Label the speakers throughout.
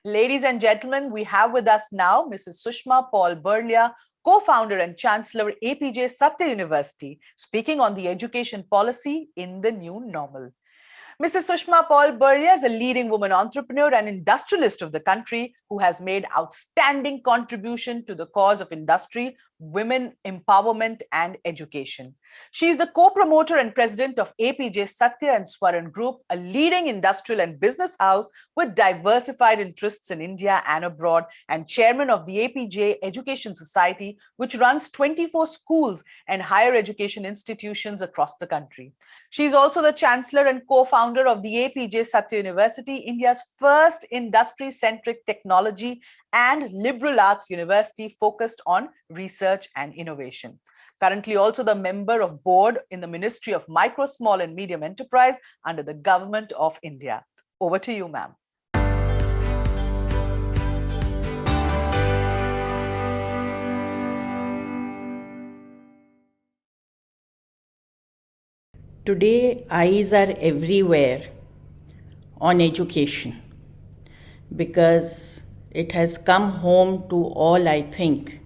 Speaker 1: Ladies and gentlemen, we have with us now Mrs. Sushma Paul Burlia, co-founder and chancellor APJ Satya University, speaking on the education policy in the new normal. Mrs. Sushma Paul Burlia is a leading woman entrepreneur and industrialist of the country who has made outstanding contribution to the cause of industry, women empowerment and education. She is the co-promoter and president of APJ Satya and Swaran Group, a leading industrial and business house with diversified interests in India and abroad, and chairman of the APJ Education Society, which runs 24 schools and higher education institutions across the country. She is also the chancellor and co-founder of the APJ Satya University, India's first industry-centric technology and liberal arts university focused on research and innovation. Currently also the member of board in the Ministry of Micro, Small and Medium Enterprise under the Government of India. Over to you, ma'am.
Speaker 2: Today, eyes are everywhere on education because it has come home to all, I think,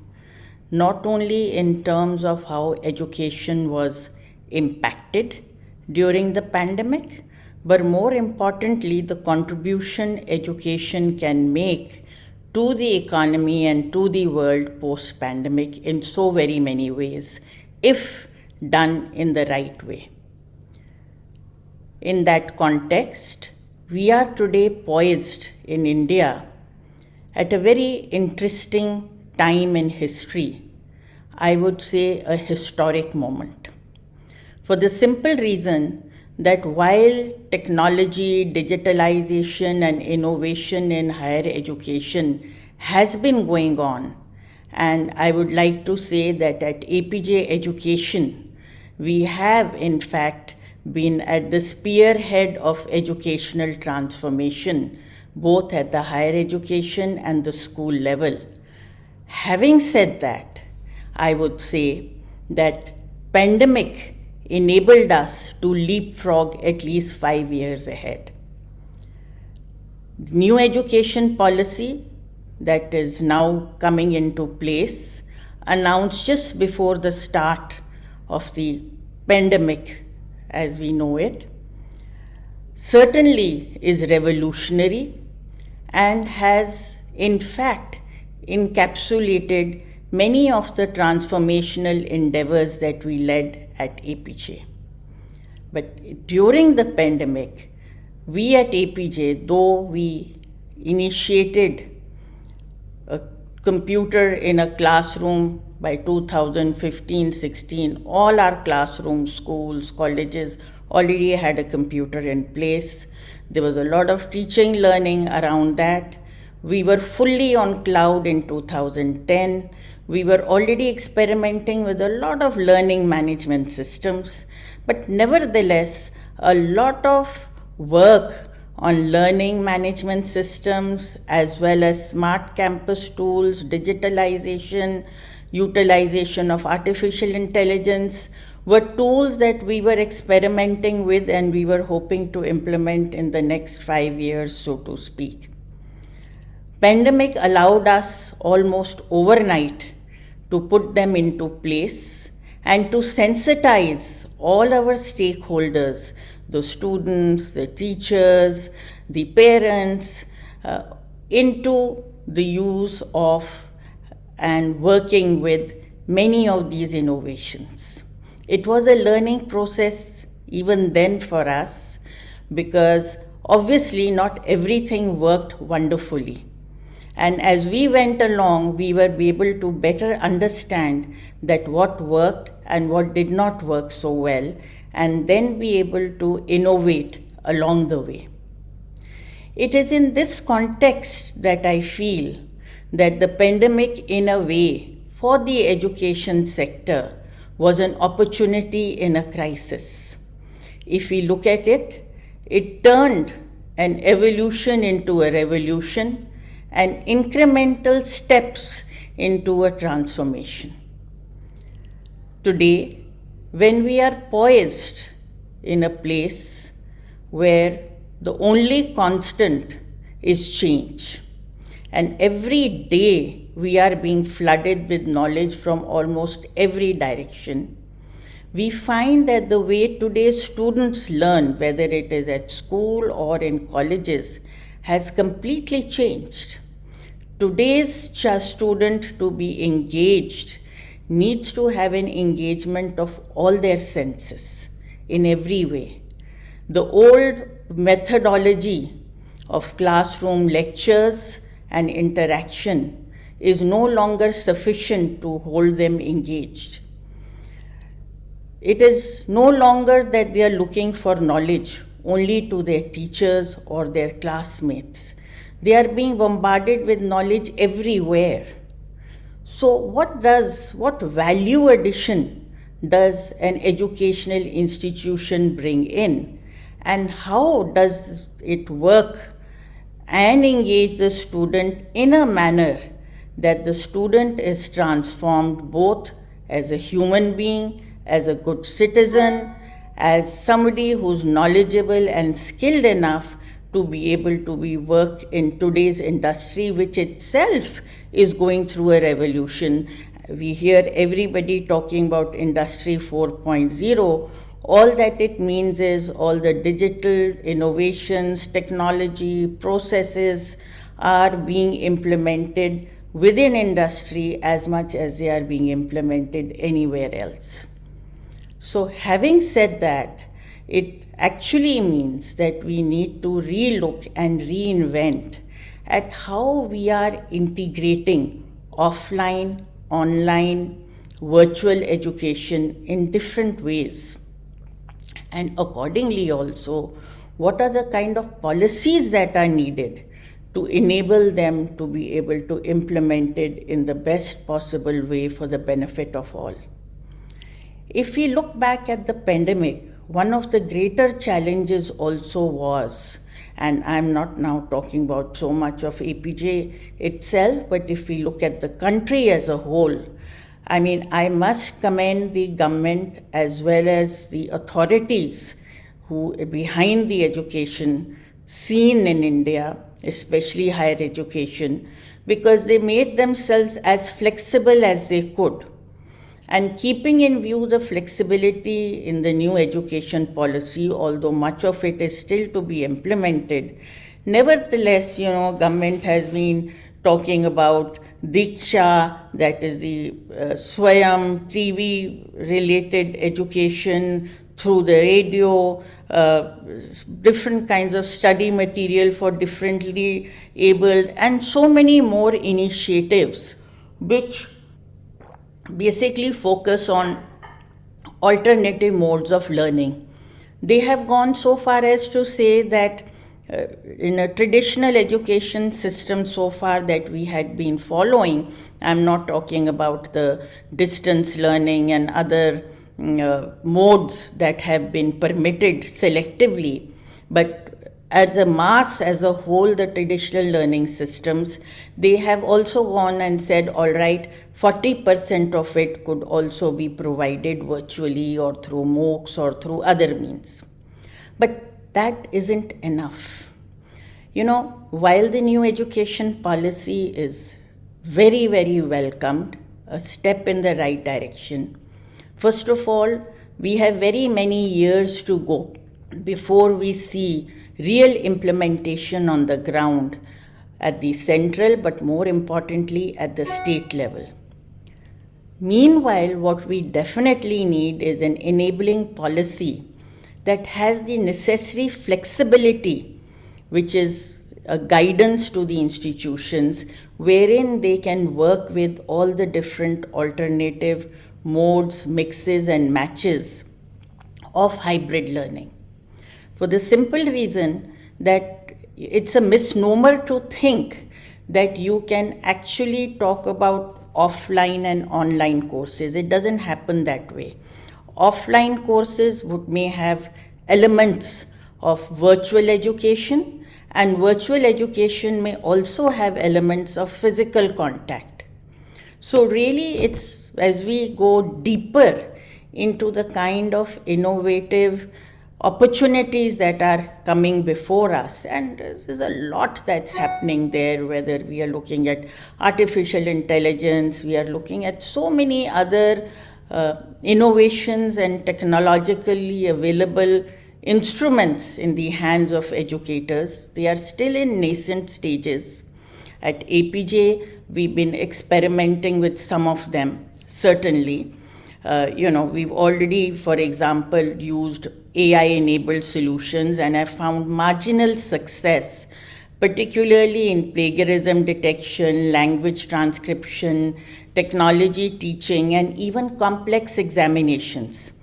Speaker 2: not only in terms of how education was impacted during the pandemic, but more importantly, the contribution education can make to the economy and to the world post-pandemic in so very many ways, if done in the right way. In that context, we are today poised in India at a very interesting time in history. I would say a historic moment. For the simple reason that while technology, digitalization, and innovation in higher education has been going on, and I would like to say that at APJ Education, we have in fact been at the spearhead of educational transformation, both at the higher education and the school level. Having said that, I would say that pandemic enabled us to leapfrog at least 5 years ahead. New education policy that is now coming into place, announced just before the start of the pandemic as we know it, certainly is revolutionary and has in fact encapsulated many of the transformational endeavors that we led at APJ. But during the pandemic, we at APJ, though we initiated a computer in a classroom by 2015-16, all our classrooms, schools, colleges already had a computer in place. There was a lot of teaching, learning around that. We were fully on cloud in 2010. We were already experimenting with a lot of learning management systems, but nevertheless, a lot of work on learning management systems as well as smart campus tools, digitalization, utilization of artificial intelligence were tools that we were experimenting with and we were hoping to implement in the next 5 years, so to speak. Pandemic allowed us almost overnight to put them into place and to sensitize all our stakeholders, the students, the teachers, the parents, into the use of and working with many of these innovations. It was a learning process even then for us because obviously not everything worked wonderfully. And as we went along, we were able to better understand that what worked and what did not work so well, and then be able to innovate along the way. It is in this context that I feel that the pandemic, in a way, for the education sector was an opportunity in a crisis. If we look at it, it turned an evolution into a revolution and incremental steps into a transformation. Today, when we are poised in a place where the only constant is change, And every day we are being flooded with knowledge from almost every direction. We find that the way today's students learn, whether it is at school or in colleges, has completely changed. Today's student, to be engaged, needs to have an engagement of all their senses in every way. The old methodology of classroom lectures and interaction is no longer sufficient to hold them engaged. It is no longer that they are looking for knowledge only to their teachers or their classmates. They are being bombarded with knowledge everywhere. So what value addition does an educational institution bring in? And how does it work and engage the student in a manner that the student is transformed both as a human being, as a good citizen, as somebody who's knowledgeable and skilled enough to be able to work in today's industry, which itself is going through a revolution. We hear everybody talking about Industry 4.0. All that it means is all the digital innovations, technology, processes are being implemented within industry as much as they are being implemented anywhere else. So having said that, it actually means that we need to relook and reinvent at how we are integrating offline, online, virtual education in different ways. And accordingly also, what are the kind of policies that are needed to enable them to be able to implement it in the best possible way for the benefit of all. If we look back at the pandemic, one of the greater challenges also was, and I'm not now talking about so much of APJ itself, but if we look at the country as a whole, I must commend the government as well as the authorities who behind the education scene in India, especially higher education, because they made themselves as flexible as they could. And keeping in view the flexibility in the new education policy, although much of it is still to be implemented, nevertheless, government has been talking about Diksha, that is the Swayam TV related education through the radio, different kinds of study material for differently abled, and so many more initiatives which basically focus on alternative modes of learning. They have gone so far as to say that in a traditional education system so far that we had been following, I'm not talking about the distance learning and other modes that have been permitted selectively, but as a mass, as a whole, the traditional learning systems, they have also gone and said, all right, 40% of it could also be provided virtually or through MOOCs or through other means. But that isn't enough. While the new education policy is very, very welcomed, a step in the right direction, first of all, we have very many years to go before we see real implementation on the ground at the central, but more importantly at the state level. Meanwhile, what we definitely need is an enabling policy that has the necessary flexibility, which is a guidance to the institutions, wherein they can work with all the different alternative modes, mixes and matches of hybrid learning. For the simple reason that it's a misnomer to think that you can actually talk about offline and online courses. It doesn't happen that way. Offline courses may have elements of virtual education, and virtual education may also have elements of physical contact. So really, it's as we go deeper into the kind of innovative opportunities that are coming before us. And there's a lot that's happening there, whether we are looking at artificial intelligence, we are looking at so many other innovations and technologically available instruments in the hands of educators. They are still in nascent stages. At APJ, we've been experimenting with some of them, certainly. We've already, for example, used AI-enabled solutions and have found marginal success, particularly in plagiarism detection, language transcription, technology teaching, and even complex examinations.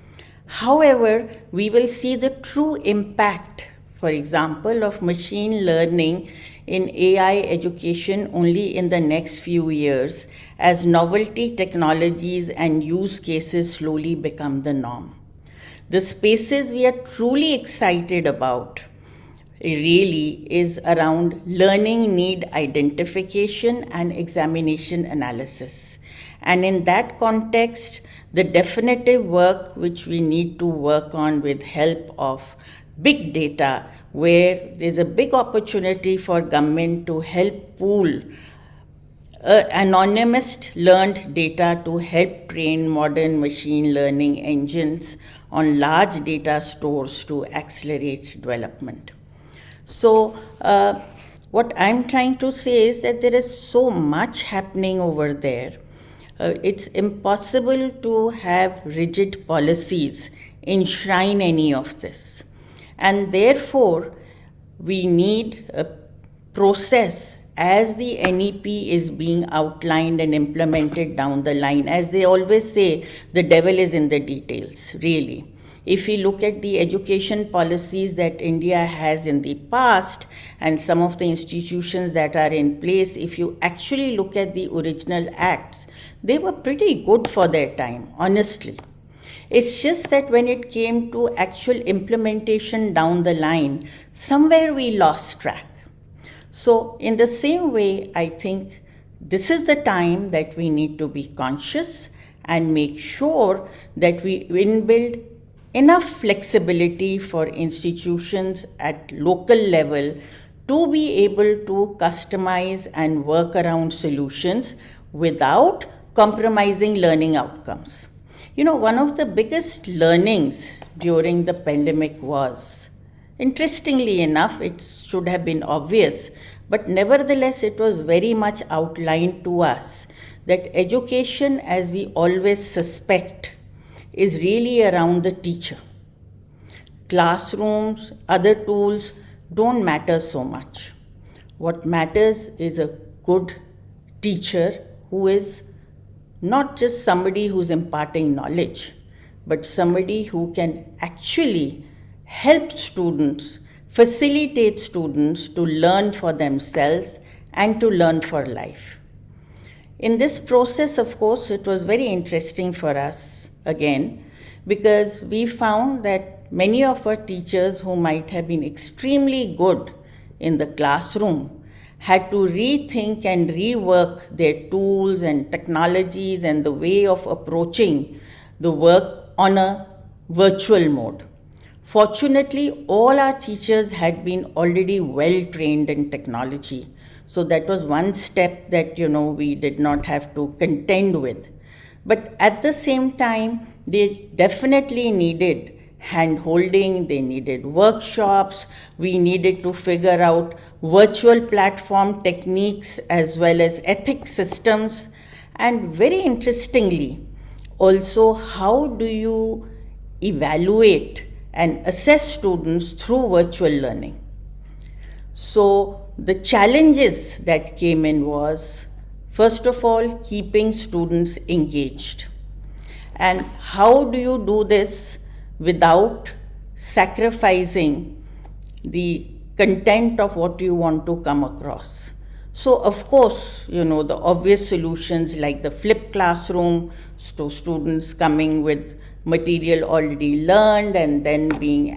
Speaker 2: However, we will see the true impact, for example, of machine learning in AI education only in the next few years as novelty technologies and use cases slowly become the norm. The spaces we are truly excited about really is around learning need identification and examination analysis. And in that context, the definitive work which we need to work on with help of big data, where there's a big opportunity for government to help pool anonymous learned data to help train modern machine learning engines on large data stores to accelerate development. So, what I'm trying to say is that there is so much happening over there. It's impossible to have rigid policies enshrine any of this. And therefore, we need a process as the NEP is being outlined and implemented down the line. As they always say, the devil is in the details, really. If we look at the education policies that India has in the past and some of the institutions that are in place, if you actually look at the original acts, they were pretty good for their time, honestly. It's just that when it came to actual implementation down the line, somewhere we lost track. So in the same way, I think this is the time that we need to be conscious and make sure that we inbuild enough flexibility for institutions at local level to be able to customize and work around solutions without compromising learning outcomes. One of the biggest learnings during the pandemic was, interestingly enough, it should have been obvious, but nevertheless it was very much outlined to us that education, as we always suspect, is really around the teacher. Classrooms, other tools don't matter so much. What matters is a good teacher who is not just somebody who's imparting knowledge, but somebody who can actually help students, facilitate students to learn for themselves and to learn for life. In this process, of course, it was very interesting for us, again, because we found that many of our teachers who might have been extremely good in the classroom had to rethink and rework their tools and technologies and the way of approaching the work on a virtual mode. Fortunately, all our teachers had been already well trained in technology. So that was one step that, we did not have to contend with. But at the same time, they definitely needed hand-holding, they needed workshops, we needed to figure out virtual platform techniques as well as ethics systems. And very interestingly, also, how do you evaluate and assess students through virtual learning? So the challenges that came in was, first of all, keeping students engaged. And how do you do this without sacrificing the content of what you want to come across? So, of course, the obvious solutions like the flipped classroom, so students coming with material already learned and then being,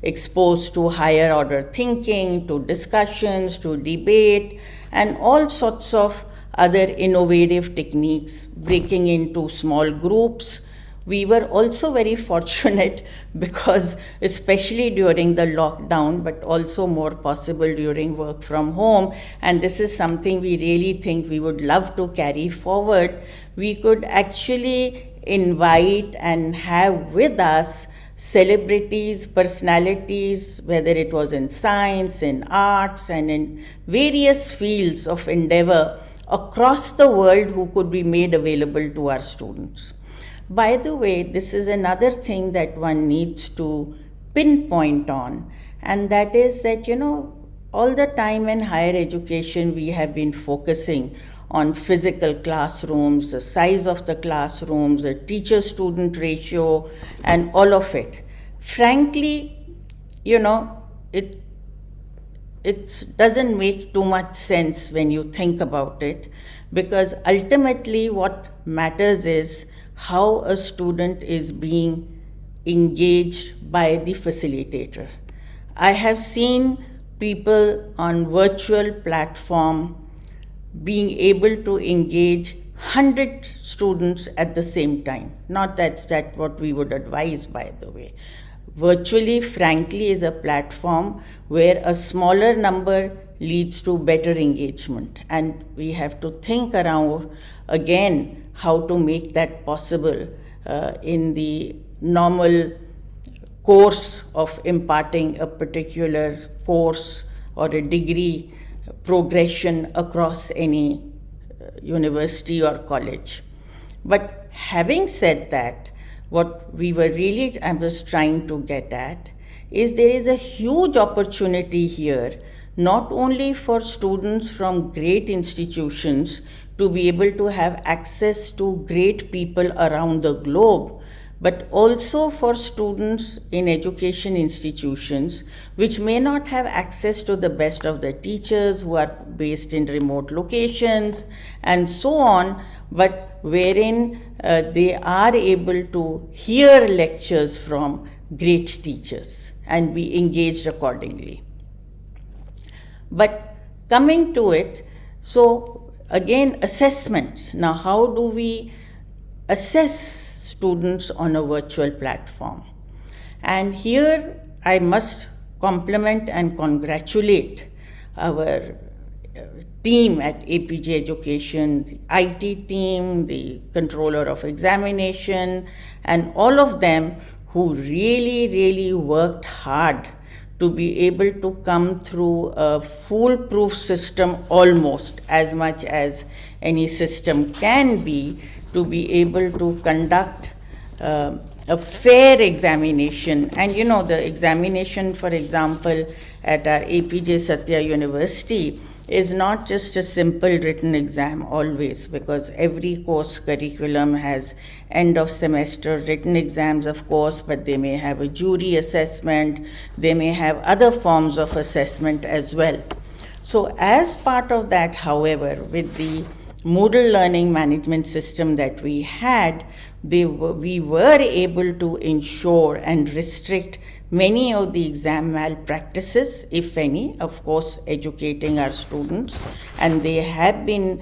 Speaker 2: exposed to higher order thinking, to discussions, to debate, and all sorts of other innovative techniques, breaking into small groups We were also very fortunate because, especially during the lockdown, but also more possible during work from home, and this is something we really think we would love to carry forward, we could actually invite and have with us celebrities, personalities, whether it was in science, in arts, and in various fields of endeavor across the world who could be made available to our students. By the way, this is another thing that one needs to pinpoint on, and that is that, all the time in higher education we have been focusing on physical classrooms, the size of the classrooms, the teacher-student ratio, and all of it. Frankly, it doesn't make too much sense when you think about it, because ultimately what matters is how a student is being engaged by the facilitator. I have seen people on virtual platform being able to engage 100 students at the same time. Not that's what we would advise, by the way. Virtually, frankly, is a platform where a smaller number leads to better engagement. And we have to think around, again, how to make that possible in the normal course of imparting a particular course or a degree progression across any university or college. But having said that, what I was trying to get at is there is a huge opportunity here, not only for students from great institutions to be able to have access to great people around the globe, but also for students in education institutions which may not have access to the best of the teachers who are based in remote locations and so on, but wherein they are able to hear lectures from great teachers and be engaged accordingly. But coming to it, so again, assessments. Now, how do we assess students on a virtual platform? And here I must compliment and congratulate our team at APJ Education, the IT team, the controller of examination, and all of them who really worked hard to be able to come through a foolproof system, almost as much as any system can be, to be able to conduct a fair examination. And the examination, for example, at our APJ Satya University is not just a simple written exam always, because every course curriculum has end of semester written exams, of course, but they may have a jury assessment, they may have other forms of assessment as well. So as part of that, however, with the Moodle learning management system that we had, we were able to ensure and restrict many of the exam malpractices, if any, of course, educating our students, and they have been,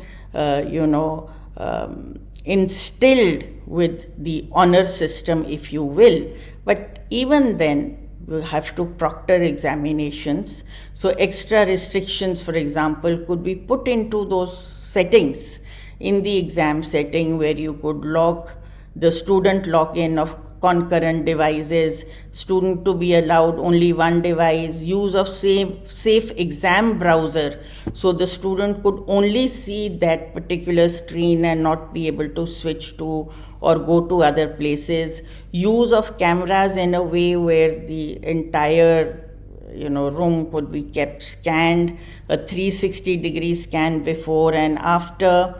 Speaker 2: instilled with the honor system, if you will. But even then, we have to proctor examinations. So extra restrictions, for example, could be put into those settings in the exam setting, where you could lock the student login of concurrent devices, student to be allowed only one device, use of safe exam browser, so the student could only see that particular screen and not be able to switch to or go to other places, use of cameras in a way where the entire room could be kept scanned, a 360-degree scan before and after,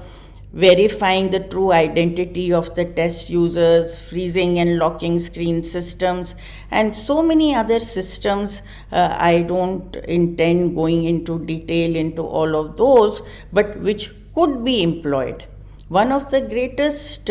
Speaker 2: verifying the true identity of the test users, freezing and locking screen systems, and so many other systems. I don't intend going into detail into all of those, but which could be employed. One of the greatest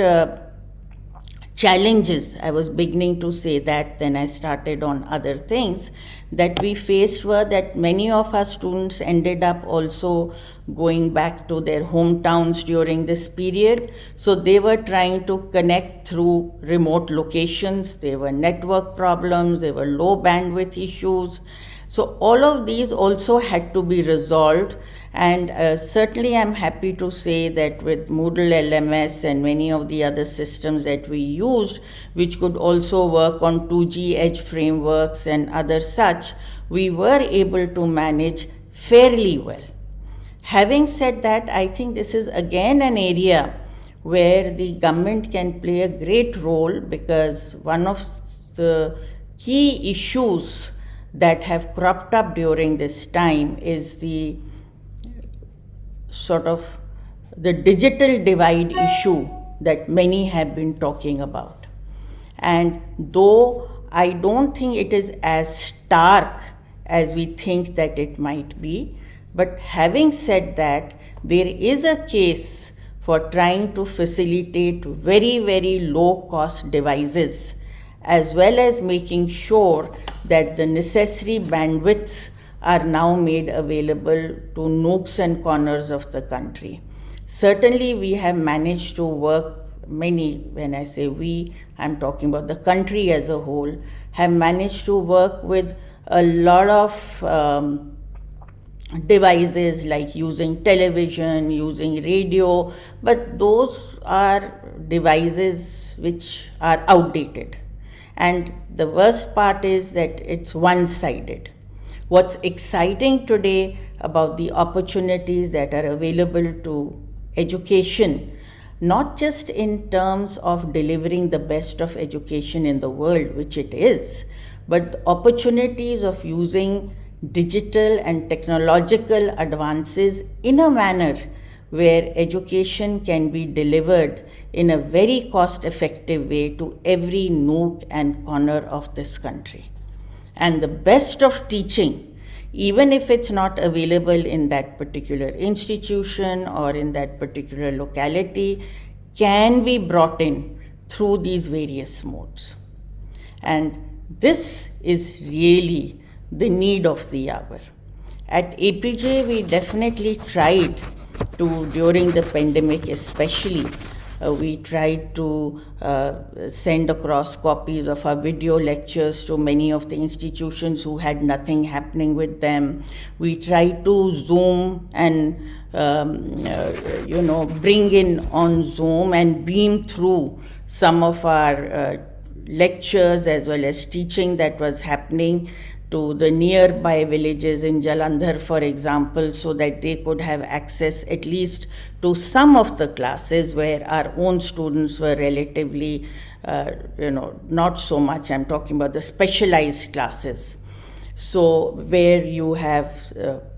Speaker 2: challenges, I was beginning to say that, then I started on other things, that we faced were that many of our students ended up also going back to their hometowns during this period. So they were trying to connect through remote locations. There were network problems, there were low bandwidth issues. So all of these also had to be resolved, and certainly I'm happy to say that with Moodle LMS and many of the other systems that we used, which could also work on 2G Edge frameworks and other such, we were able to manage fairly well. Having said that, I think this is again an area where the government can play a great role, because one of the key issues that have cropped up during this time is the sort of the digital divide issue that many have been talking about. And though I don't think it is as stark as we think that it might be, but having said that, there is a case for trying to facilitate very, very low cost devices, as well as making sure that the necessary bandwidths are now made available to nooks and corners of the country. Certainly, we have managed to work many, when I say we, I'm talking about the country as a whole, have managed to work with a lot of devices like using television, using radio, but those are devices which are outdated. And the worst part is that it's one-sided. What's exciting today about the opportunities that are available to education, not just in terms of delivering the best of education in the world, which it is, but the opportunities of using digital and technological advances in a manner where education can be delivered in a very cost-effective way to every nook and corner of this country. And the best of teaching, even if it's not available in that particular institution or in that particular locality, can be brought in through these various modes. And this is really the need of the hour. At APJ, we definitely tried to, during the pandemic especially, we tried to send across copies of our video lectures to many of the institutions who had nothing happening with them. We tried to Zoom and bring in on Zoom and beam through some of our lectures as well as teaching that was happening to the nearby villages in Jalandhar, for example, so that they could have access at least to some of the classes where our own students were relatively, not so much. I'm talking about the specialized classes. So where you have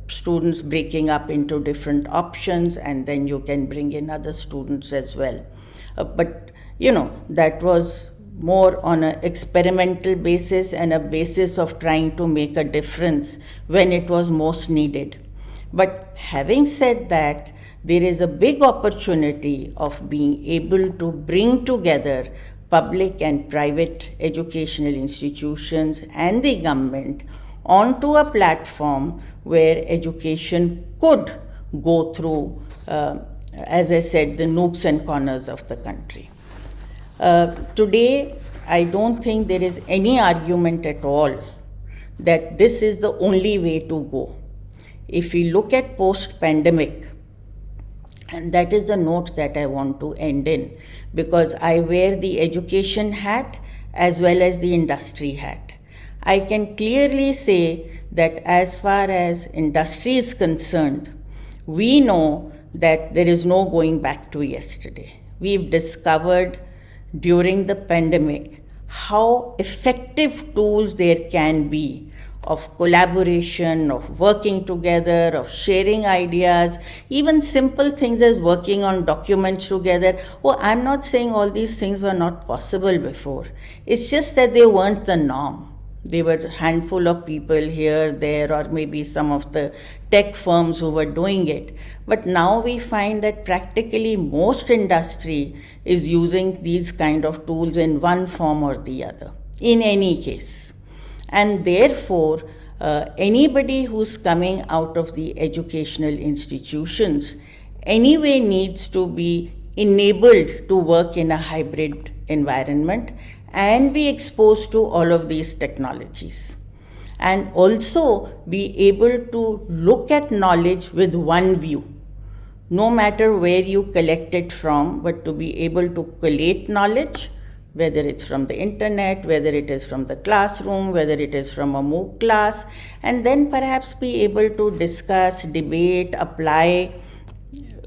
Speaker 2: students breaking up into different options, and then you can bring in other students as well. But that was more on an experimental basis and a basis of trying to make a difference when it was most needed. But having said that, there is a big opportunity of being able to bring together public and private educational institutions and the government onto a platform where education could go through, as I said, the nooks and corners of the country. Today, I don't think there is any argument at all that this is the only way to go. If we look at post-pandemic, and that is the note that I want to end in, because I wear the education hat as well as the industry hat. I can clearly say that as far as industry is concerned, we know that there is no going back to yesterday. We've discovered during the pandemic how effective tools there can be of collaboration, of working together, of sharing ideas, even simple things as working on documents together. Oh, I'm not saying all these things were not possible before. It's just that they weren't the norm. They were a handful of people here, there, or maybe some of the tech firms who were doing it. But now we find that practically most industry is using these kind of tools in one form or the other, in any case. And therefore, Anybody who's coming out of the educational institutions anyway needs to be enabled to work in a hybrid environment and be exposed to all of these technologies, and also be able to look at knowledge with one view, no matter where you collect it from, but to be able to collate knowledge, whether it's from the internet, whether it is from the classroom, whether it is from a MOOC class, and then perhaps be able to discuss, debate, apply.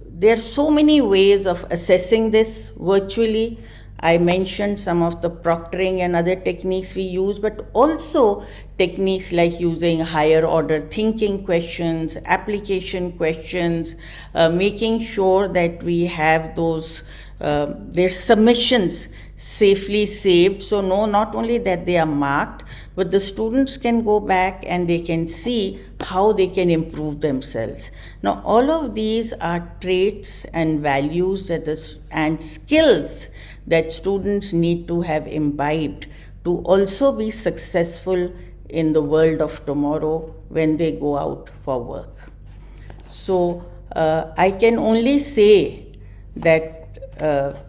Speaker 2: There are so many ways of assessing this virtually. I mentioned some of the proctoring and other techniques we use, but also techniques like using higher order thinking questions, application questions, making sure that we have those, their submissions safely saved. So no, not only that they are marked, but the students can go back and they can see how they can improve themselves. Now, all of these are traits and values and skills that students need to have imbibed to also be successful in the world of tomorrow when they go out for work. So I can only say that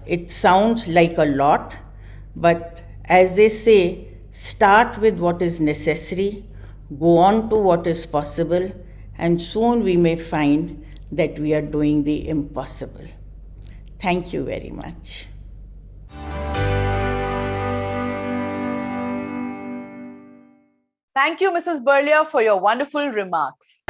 Speaker 2: it sounds like a lot, but as they say, start with what is necessary, go on to what is possible, and soon we may find that we are doing the impossible. Thank you very much.
Speaker 1: Thank you, Mrs. Burlia, for your wonderful remarks.